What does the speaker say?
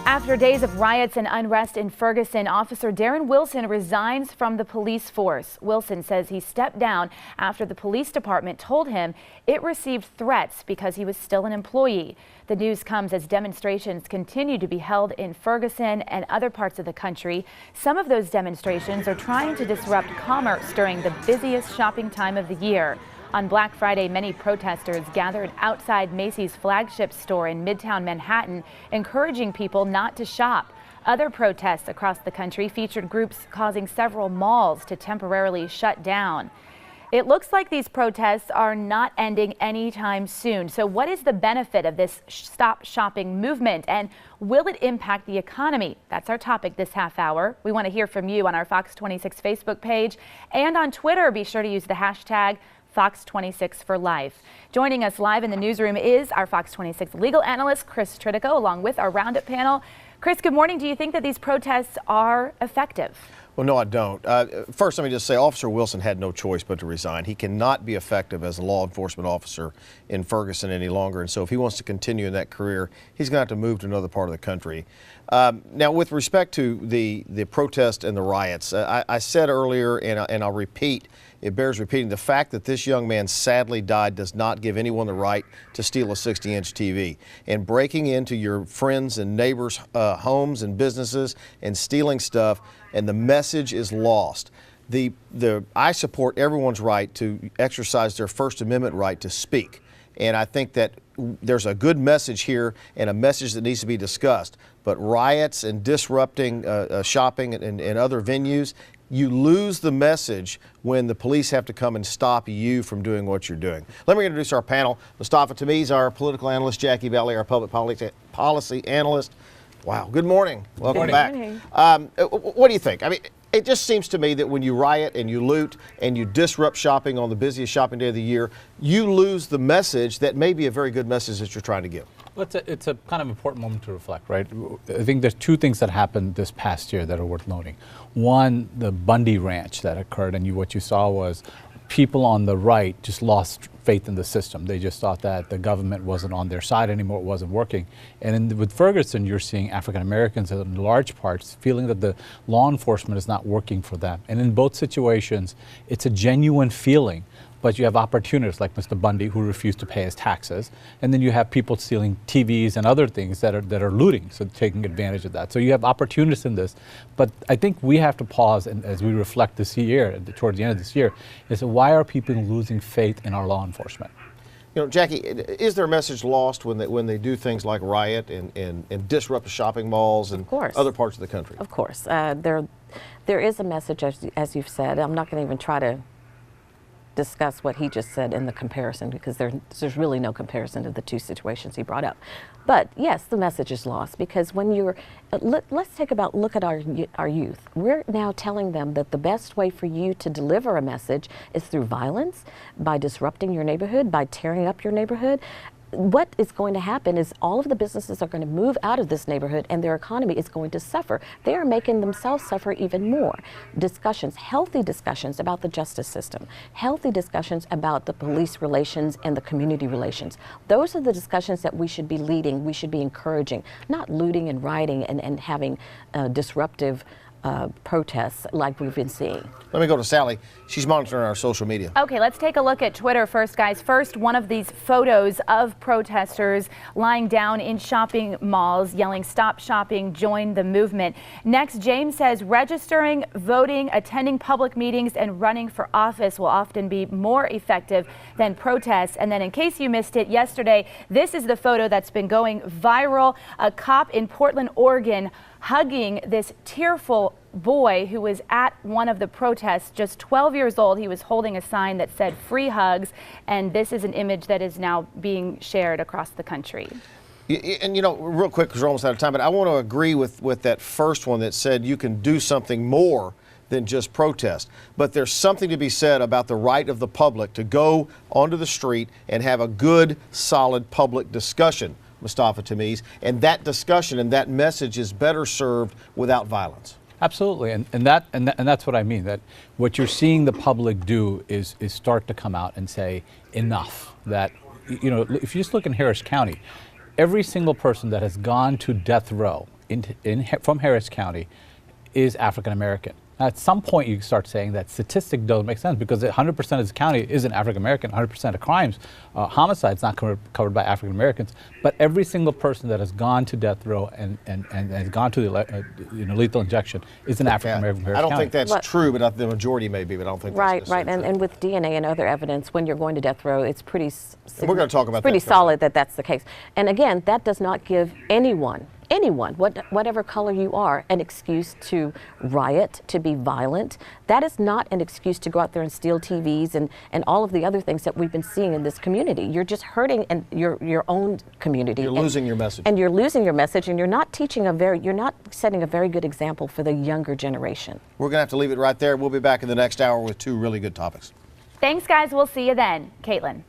After days of riots and unrest in Ferguson, Officer Darren Wilson resigns from the police force. Wilson says he stepped down after the police department told him it received threats because he was still an employee. The news comes as demonstrations continue to be held in Ferguson and other parts of the country. Some of those demonstrations are trying to disrupt commerce during the busiest shopping time of the year. On Black Friday, many protesters gathered outside Macy's flagship store in Midtown Manhattan, encouraging people not to shop. Other protests across the country featured groups causing several malls to temporarily shut down. It looks like these protests are not ending anytime soon. So what is the benefit of this stop shopping movement, and will it impact the economy? That's our topic this half hour. We want to hear from you on our Fox 26 Facebook page and on Twitter. Be sure to use the hashtag Fox 26 for life. Joining us live in the newsroom is our Fox 26 legal analyst, Chris Tritico, along with our Roundup panel. Chris, good morning. Do you think that these protests are effective? Well, no, I don't. First, let me just say Officer Wilson had no choice but to resign. He cannot be effective as a law enforcement officer in Ferguson any longer. And so if he wants to continue in that career, he's going to have to move to another part of the country. Now, with respect to the protest and the riots, I said earlier, and I'll repeat, it bears repeating, the fact that this young man sadly died does not give anyone the right to steal a 60-inch TV. And breaking into your friends' and neighbors' homes and businesses and stealing stuff, and the message is lost. I support everyone's right to exercise their First Amendment right to speak. And I think that there's a good message here and a message that needs to be discussed. But riots and disrupting shopping and other venues, you lose the message when the police have to come and stop you from doing what you're doing. Let me introduce our panel. Mustafa Tamiz, our political analyst, Jackie Valley, our public policy analyst. Wow, good morning. Welcome back. What do you think? I mean, it just seems to me that when you riot and you loot and you disrupt shopping on the busiest shopping day of the year, you lose the message that may be a very good message that you're trying to give. Well, it's a kind of important moment to reflect, right? I think there's two things that happened this past year that are worth noting. One, the Bundy Ranch that occurred, and what you saw was people on the right just lost faith in the system. They just thought that the government wasn't on their side anymore, it wasn't working. And with Ferguson, you're seeing African Americans in large parts feeling that the law enforcement is not working for them. And in both situations, it's a genuine feeling. But you have opportunists like Mr. Bundy who refuse to pay his taxes, and then you have people stealing TVs and other things that are looting, so taking advantage of that. So you have opportunists in this, but I think we have to pause and as we reflect this year, towards the end of this year, is why are people losing faith in our law enforcement? You know, Jackie, is their message lost when they do things like riot and disrupt shopping malls and other parts of the country? Of course, there is a message, as you've said. I'm not going to even try to discuss what he just said in the comparison, because there's really no comparison to the two situations he brought up. But yes, the message is lost, because when you're, let's take a look at our youth. We're now telling them that the best way for you to deliver a message is through violence, by disrupting your neighborhood, by tearing up your neighborhood. What is going to happen is all of the businesses are going to move out of this neighborhood and their economy is going to suffer. They are making themselves suffer even more. Discussions, healthy discussions about the justice system, healthy discussions about the police relations and the community relations. Those are the discussions that we should be leading, we should be encouraging, not looting and rioting and having disruptive protests like we've been seeing. Let me go to Sally. She's monitoring our social media. Okay, let's take a look at Twitter first, guys. First, one of these photos of protesters lying down in shopping malls, yelling, "Stop shopping, join the movement." Next, James says, registering, voting, attending public meetings, and running for office will often be more effective than protests. And then, in case you missed it yesterday, this is the photo that's been going viral. A cop in Portland, Oregon, hugging this tearful boy who was at one of the protests, just 12 years old. He was holding a sign that said "free hugs," and this is an image that is now being shared across the country. And you know, real quick, because we're almost out of time, but I want to agree with that first one that said you can do something more than just protest. But there's something to be said about the right of the public to go onto the street and have a good, solid public discussion, Mustafa Tamiz, and that discussion and that message is better served without violence. Absolutely, and that's what I mean. That what you're seeing the public do is start to come out and say enough. That, you know, if you just look in Harris County, every single person that has gone to death row from Harris County is African American. At some point, you start saying that statistic doesn't make sense because 100% of this county isn't African American. 100% of crimes, homicides, not covered by African Americans. But every single person that has gone to death row and has gone to the lethal injection is an African American. I don't think that's true, but the majority may be. But I don't think right, that's right. And with DNA and other evidence, when you're going to death row, it's pretty. We're going to talk about pretty solid that that's the case. And again, that does not give anyone, whatever color you are, an excuse to riot, to be violent. That is not an excuse to go out there and steal TVs and all of the other things that we've been seeing in this community. You're just hurting your own community. You're losing your message. And you're losing your message, and you're not setting a very good example for the younger generation. We're going to have to leave it right there. We'll be back in the next hour with 2 really good topics. Thanks, guys. We'll see you then. Caitlin.